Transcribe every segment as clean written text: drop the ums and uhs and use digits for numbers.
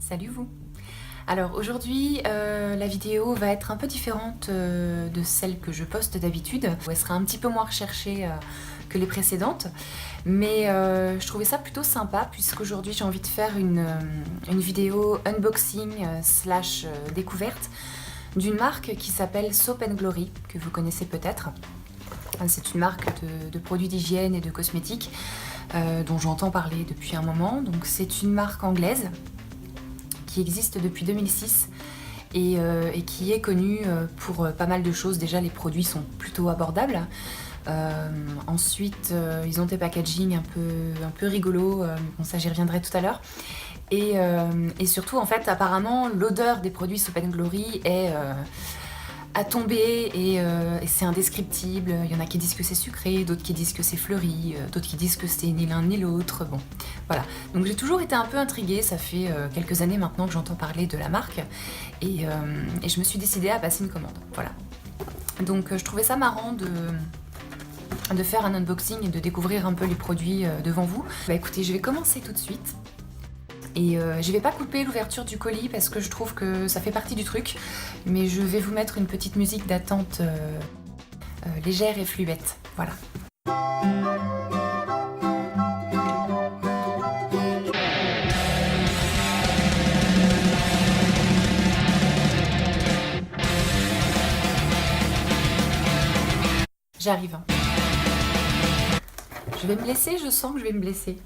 Salut vous! Alors aujourd'hui, la vidéo va être un peu différente de celle que je poste d'habitude. Elle sera un petit peu moins recherchée que les précédentes, mais je trouvais ça plutôt sympa puisqu'aujourd'hui j'ai envie de faire une vidéo unboxing slash découverte d'une marque qui s'appelle Soap & Glory, que vous connaissez peut-être. C'est une marque de produits d'hygiène et de cosmétiques dont j'entends parler depuis un moment. Donc c'est une marque anglaise qui existe depuis 2006 et qui est connue pour pas mal de choses. Déjà, les produits sont plutôt abordables. Ensuite, ils ont des packaging un peu rigolos. Bon, ça, j'y reviendrai tout à l'heure. Et surtout, en fait, apparemment, l'odeur des produits Soap & Glory est à tomber et c'est indescriptible. Il y en a qui disent que c'est sucré, d'autres qui disent que c'est fleuri, d'autres qui disent que c'est ni l'un ni l'autre. Bon, voilà. Donc j'ai toujours été un peu intriguée. Ça fait quelques années maintenant que j'entends parler de la marque et je me suis décidée à passer une commande. Voilà. Donc je trouvais ça marrant de faire un unboxing et de découvrir un peu les produits devant vous. Bah écoutez, je vais commencer tout de suite. Et je vais pas couper l'ouverture du colis parce que je trouve que ça fait partie du truc, mais je vais vous mettre une petite musique d'attente légère et fluette. Voilà. J'arrive. Je vais me blesser, je sens que je vais me blesser.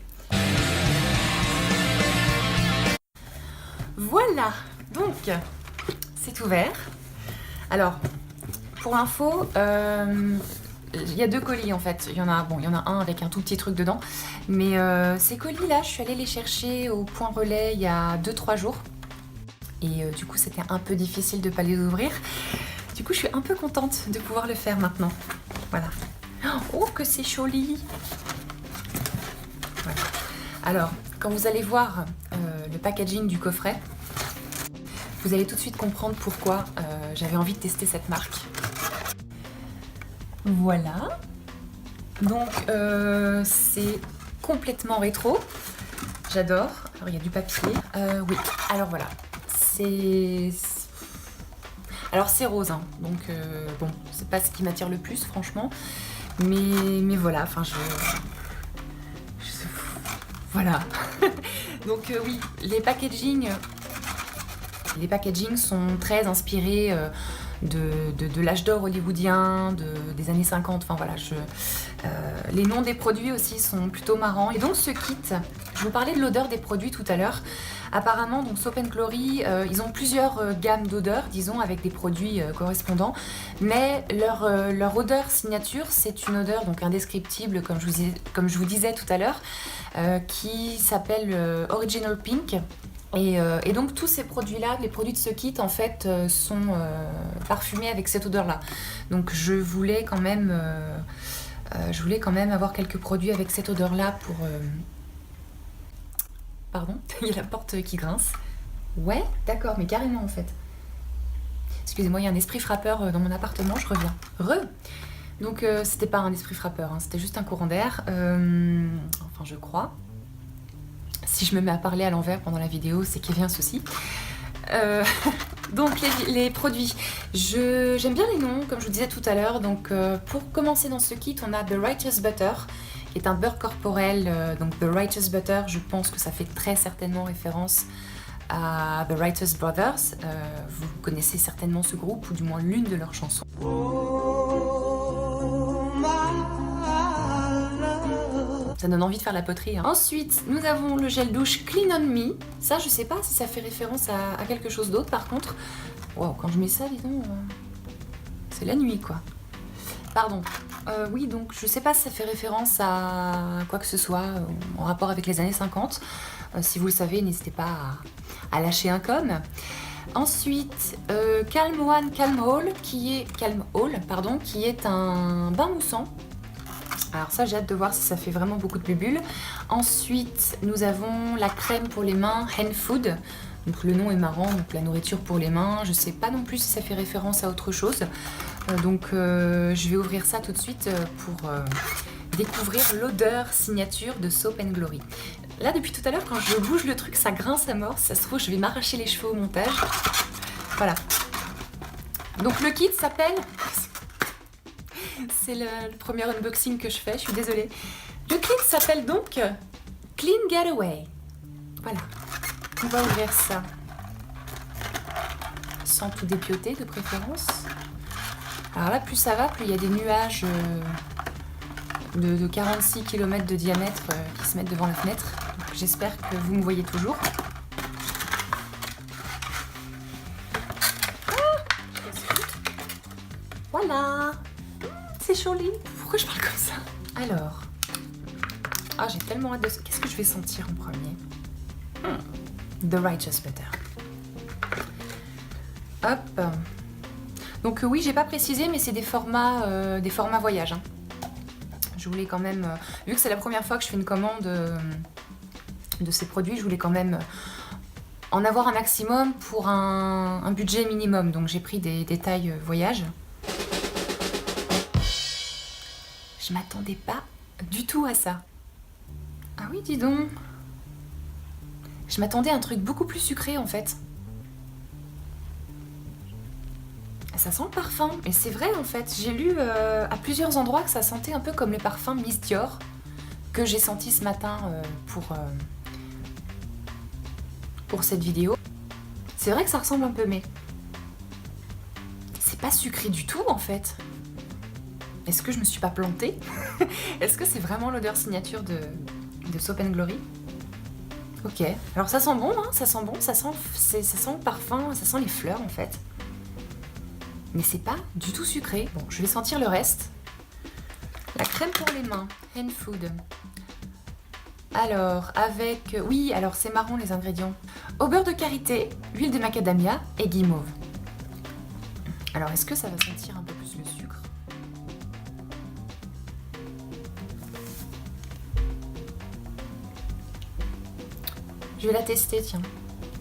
Voilà, donc c'est ouvert. Alors, pour info, il y a deux colis en fait. Il y en a un avec un tout petit truc dedans. Mais ces colis-là, je suis allée les chercher au point relais il y a 2-3 jours. Et du coup, c'était un peu difficile de ne pas les ouvrir. Du coup, je suis un peu contente de pouvoir le faire maintenant. Voilà. Oh, que c'est joli! Voilà. Alors, quand vous allez voir le packaging du coffret, vous allez tout de suite comprendre pourquoi j'avais envie de tester cette marque. Voilà. Donc c'est complètement rétro. J'adore. Alors il y a du papier. Oui. Alors voilà. Alors c'est rose, hein. Donc bon, c'est pas ce qui m'attire le plus, franchement. Mais voilà. Enfin voilà. Donc oui, les packaging sont très inspirés de l'âge d'or hollywoodien, des années 50. Enfin voilà, les noms des produits aussi sont plutôt marrants. Et donc ce kit, je vous parlais de l'odeur des produits tout à l'heure. Apparemment, donc Soap & Glory, ils ont plusieurs gammes d'odeurs, disons, avec des produits correspondants. Mais leur odeur signature, c'est une odeur donc indescriptible, comme je vous disais tout à l'heure, qui s'appelle Original Pink. Et donc tous ces produits-là, les produits de ce kit en fait sont parfumés avec cette odeur-là. Donc je voulais quand même avoir quelques produits avec cette odeur-là pour... Pardon, il y a la porte qui grince. Ouais, d'accord, mais carrément en fait. Excusez-moi, il y a un esprit frappeur dans mon appartement, je reviens. Donc c'était pas un esprit frappeur, hein, c'était juste un courant d'air. Enfin je crois. Si je me mets à parler à l'envers pendant la vidéo, c'est qu'il y a un souci. Donc les produits, j'aime bien les noms, comme je vous disais tout à l'heure. Donc pour commencer dans ce kit, on a The Righteous Butter, qui est un beurre corporel. Donc The Righteous Butter, je pense que ça fait très certainement référence à The Righteous Brothers. Vous connaissez certainement ce groupe, ou du moins l'une de leurs chansons. Ça donne envie de faire la poterie, hein. Ensuite, nous avons le gel douche Clean On Me. Ça, je sais pas si ça fait référence à quelque chose d'autre, par contre. Wow, quand je mets ça, disons, c'est la nuit, quoi. Pardon. Oui, donc, je sais pas si ça fait référence à quoi que ce soit en rapport avec les années 50. Si vous le savez, n'hésitez pas à lâcher un com. Ensuite, Calm One, Calm All, qui est un bain moussant. Alors ça, j'ai hâte de voir si ça fait vraiment beaucoup de bulles. Ensuite, nous avons la crème pour les mains Hand Food. Donc le nom est marrant, donc la nourriture pour les mains. Je sais pas non plus si ça fait référence à autre chose. Donc je vais ouvrir ça tout de suite pour découvrir l'odeur signature de Soap & Glory. Là, depuis tout à l'heure, quand je bouge le truc, ça grince à mort. Ça se trouve, je vais m'arracher les cheveux au montage. Voilà. Donc le kit s'appelle... C'est le premier unboxing que je fais, je suis désolée. Le kit s'appelle donc Clean Getaway. Voilà. On va ouvrir ça. Sans tout dépioter de préférence. Alors là, plus ça va, plus il y a des nuages de 46 km de diamètre qui se mettent devant la fenêtre. J'espère que vous me voyez toujours. Voilà. C'est joli. Pourquoi je parle comme ça? Alors. Ah, j'ai tellement hâte de... Qu'est-ce que je vais sentir en premier? The Righteous Butter. Hop. Donc oui, j'ai pas précisé, mais c'est des formats voyage. Hein. Je voulais quand même... vu que c'est la première fois que je fais une commande de ces produits, je voulais quand même en avoir un maximum pour un budget minimum. Donc j'ai pris des tailles voyage. Je m'attendais pas du tout à ça. Ah oui, dis donc. Je m'attendais à un truc beaucoup plus sucré en fait. Ça sent le parfum, et c'est vrai en fait. J'ai lu à plusieurs endroits que ça sentait un peu comme le parfum Miss Dior que j'ai senti ce matin pour cette vidéo. C'est vrai que ça ressemble un peu, mais c'est pas sucré du tout en fait. Est-ce que je me suis pas plantée? Est-ce que c'est vraiment l'odeur signature de Soap & Glory? Ok, alors ça sent bon, hein, ça sent bon, ça sent le parfum, ça sent les fleurs en fait. Mais c'est pas du tout sucré. Bon, je vais sentir le reste. La crème pour les mains, Hand Food. Alors, avec... Oui, alors c'est marron les ingrédients. Au beurre de karité, huile de macadamia et guimauve. Alors, est-ce que ça va sentir un peu plus le sucre? Je vais la tester, tiens.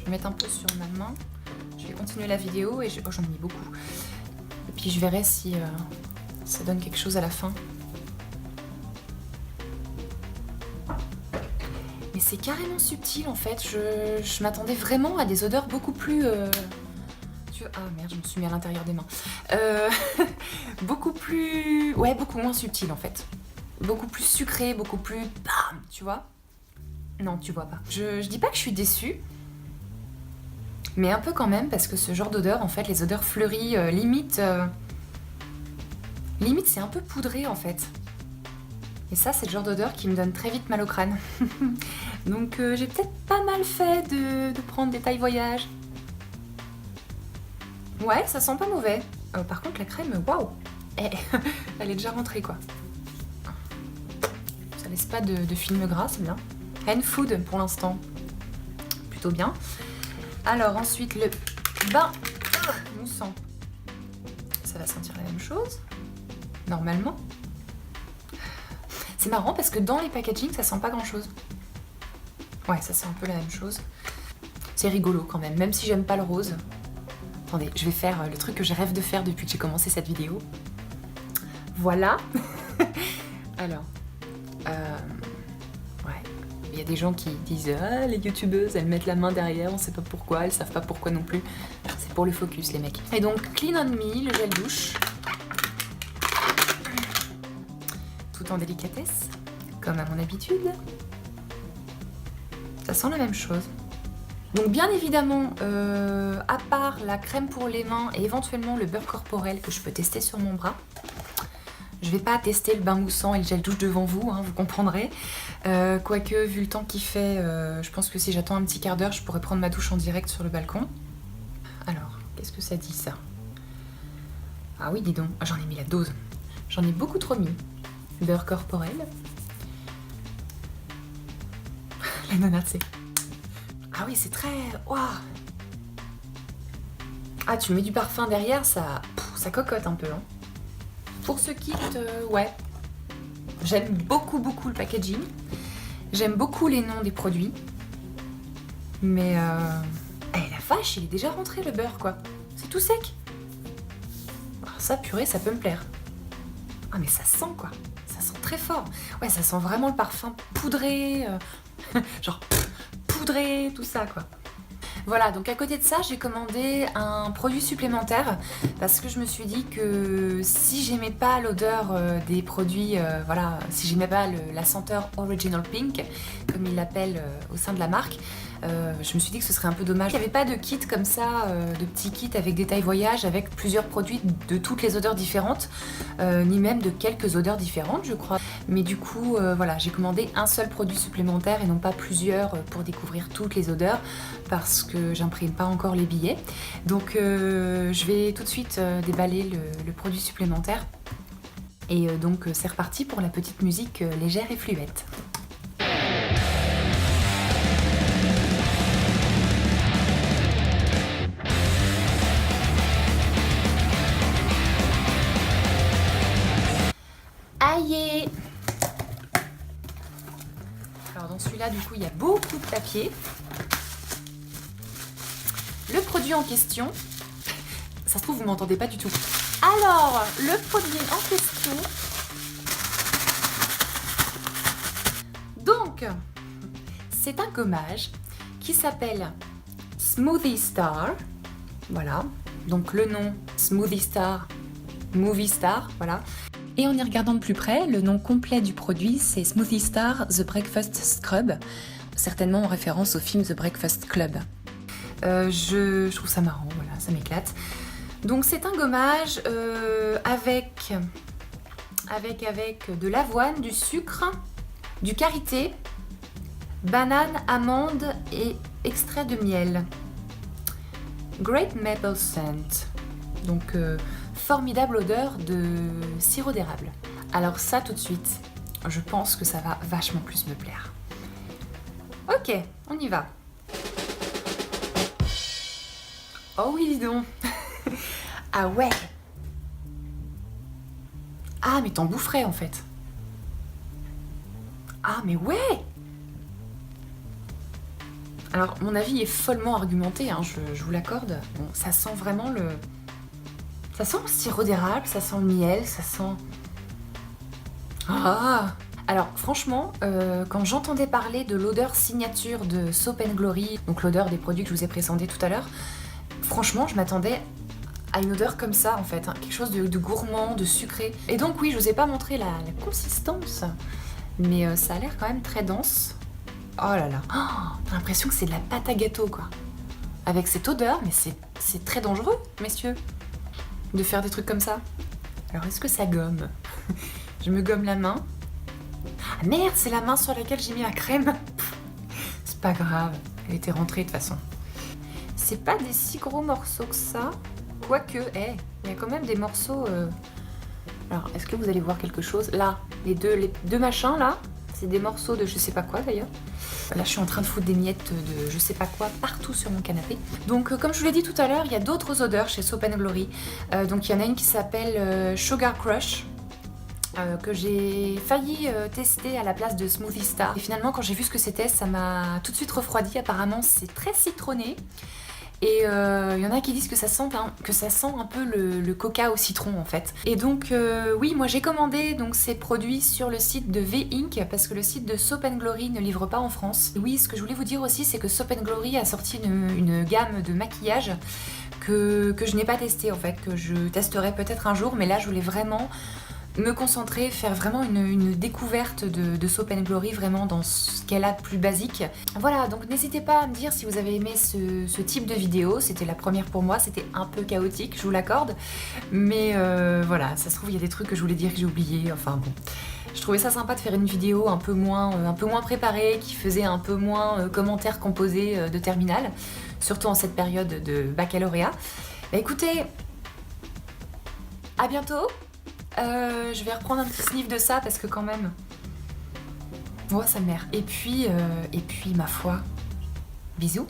Je vais mettre un peu sur ma main. Je vais continuer la vidéo et oh, j'en ai mis beaucoup. Et puis je verrai si ça donne quelque chose à la fin. Mais c'est carrément subtil en fait. Je m'attendais vraiment à des odeurs beaucoup plus... Ah merde, je me suis mis à l'intérieur des mains. Beaucoup plus... Ouais, beaucoup moins subtil en fait. Beaucoup plus sucré, beaucoup plus... Bam, tu vois? Non, tu vois pas. Je dis pas que je suis déçue. Mais un peu quand même, parce que ce genre d'odeur, en fait, les odeurs fleuries, limite c'est un peu poudré en fait. Et ça, c'est le genre d'odeur qui me donne très vite mal au crâne. Donc j'ai peut-être pas mal fait de prendre des tailles voyage. Ouais, ça sent pas mauvais. Par contre, la crème, waouh, elle est déjà rentrée quoi. Ça laisse pas de film gras, c'est bien. Hand Food pour l'instant, plutôt bien. Alors ensuite le bain moussant. Ça va sentir la même chose, normalement. C'est marrant parce que dans les packaging, ça sent pas grand chose. Ouais, ça sent un peu la même chose. C'est rigolo quand même, même si j'aime pas le rose. Attendez, je vais faire le truc que je rêve de faire depuis que j'ai commencé cette vidéo. Voilà. Alors, ouais. Il y a des gens qui disent « Ah, les youtubeuses, elles mettent la main derrière, on sait pas pourquoi, elles savent pas pourquoi non plus. » C'est pour le focus, les mecs. Et donc, Clean On Me, le gel douche. Tout en délicatesse, comme à mon habitude. Ça sent la même chose. Donc bien évidemment, à part la crème pour les mains et éventuellement le beurre corporel que je peux tester sur mon bras, je vais pas tester le bain moussant et le gel douche devant vous, hein, vous comprendrez. Quoique, vu le temps qu'il fait, je pense que si j'attends un petit quart d'heure, je pourrais prendre ma douche en direct sur le balcon. Alors, qu'est-ce que ça dit ça? Ah oui, dis donc, j'en ai mis la dose. J'en ai beaucoup trop mis. Beurre corporel. La nonade, c'est... Ah oui, c'est très... Waouh. Ah, tu mets du parfum derrière, ça cocotte un peu. Hein. Pour ce kit, ouais. J'aime beaucoup le packaging. J'aime beaucoup les noms des produits. Mais... la vache, il est déjà rentré le beurre, quoi. C'est tout sec. Alors ça, purée, ça peut me plaire. Ah, mais ça sent, quoi. Ça sent très fort. Ouais, ça sent vraiment le parfum poudré. genre poudré, tout ça quoi. Voilà, donc à côté de ça, j'ai commandé un produit supplémentaire parce que je me suis dit que si j'aimais pas l'odeur des produits, voilà, si j'aimais pas la senteur Original Pink, comme ils l'appellent au sein de la marque, je me suis dit que ce serait un peu dommage. Il n'y avait pas de kit comme ça, de petits kits avec détail voyage, avec plusieurs produits de toutes les odeurs différentes, ni même de quelques odeurs différentes, je crois. Mais du coup, voilà, j'ai commandé un seul produit supplémentaire et non pas plusieurs pour découvrir toutes les odeurs, parce que j'imprime pas encore les billets. Donc je vais tout de suite déballer le produit supplémentaire. Et donc c'est reparti pour la petite musique légère et fluette. Aïe! Alors dans celui-là, du coup, il y a beaucoup de papier. Le produit en question, ça se trouve, vous m'entendez pas du tout. Alors, le produit en question. Donc, c'est un gommage qui s'appelle Smoothie Star. Voilà. Donc le nom Smoothie Star, Movie Star, voilà. Et en y regardant de plus près, le nom complet du produit, c'est Smoothie Star The Breakfast Scrub, certainement en référence au film The Breakfast Club. Je trouve ça marrant, voilà, ça m'éclate. Donc c'est un gommage avec de l'avoine, du sucre, du karité, banane, amande et extrait de miel. Great Maple Scent. Donc formidable odeur de sirop d'érable. Alors ça tout de suite, je pense que ça va vachement plus me plaire. Ok, on y va. Oh oui, dis donc. Ah ouais. Ah mais t'en boufferais en fait. Ah mais ouais. Alors mon avis est follement argumenté, hein, je vous l'accorde. Bon, ça sent vraiment le... Ça sent le sirop d'érable, ça sent le miel, ça sent... Ah! Alors franchement, quand j'entendais parler de l'odeur signature de Soap & Glory, donc l'odeur des produits que je vous ai présentés tout à l'heure, franchement je m'attendais à une odeur comme ça en fait, hein, quelque chose de gourmand, de sucré. Et donc oui, je vous ai pas montré la consistance, mais ça a l'air quand même très dense. Oh là là, oh, j'ai l'impression que c'est de la pâte à gâteau quoi. Avec cette odeur, mais c'est très dangereux, messieurs, de faire des trucs comme ça. Alors est-ce que ça gomme? Je me gomme la main. Ah merde, c'est la main sur laquelle j'ai mis la crème. C'est pas grave, elle était rentrée de toute façon. C'est pas des si gros morceaux que ça. Quoique, il y a quand même des morceaux... Alors, est-ce que vous allez voir quelque chose? Là, les deux machins là, c'est des morceaux de je sais pas quoi d'ailleurs. Là, je suis en train de foutre des miettes de je sais pas quoi partout sur mon canapé. Donc, comme je vous l'ai dit tout à l'heure, il y a d'autres odeurs chez Soap & Glory. Donc, il y en a une qui s'appelle Sugar Crush, que j'ai failli tester à la place de Smoothie Star. Et finalement, quand j'ai vu ce que c'était, ça m'a tout de suite refroidi. Apparemment, c'est très citronné. Et il y en a qui disent que ça sent un peu le coca au citron en fait. Et donc oui, moi j'ai commandé donc, ces produits sur le site de V-Ink parce que le site de Soap & Glory ne livre pas en France. Et oui, ce que je voulais vous dire aussi, c'est que Soap & Glory a sorti une gamme de maquillage que je n'ai pas testé en fait, que je testerai peut-être un jour, mais là je voulais vraiment me concentrer, faire vraiment une découverte de Soap & Glory vraiment dans ce qu'elle a de plus basique. Voilà, donc n'hésitez pas à me dire si vous avez aimé ce type de vidéo. C'était la première pour moi, c'était un peu chaotique, je vous l'accorde. Mais voilà, ça se trouve il y a des trucs que je voulais dire que j'ai oublié, enfin bon. Je trouvais ça sympa de faire une vidéo un peu moins préparée, qui faisait un peu moins commentaires composés de terminale, surtout en cette période de baccalauréat. Bah écoutez, à bientôt. Je vais reprendre un petit sniff de ça parce que quand même... Oh, ça merde. Et puis, ma foi, bisous.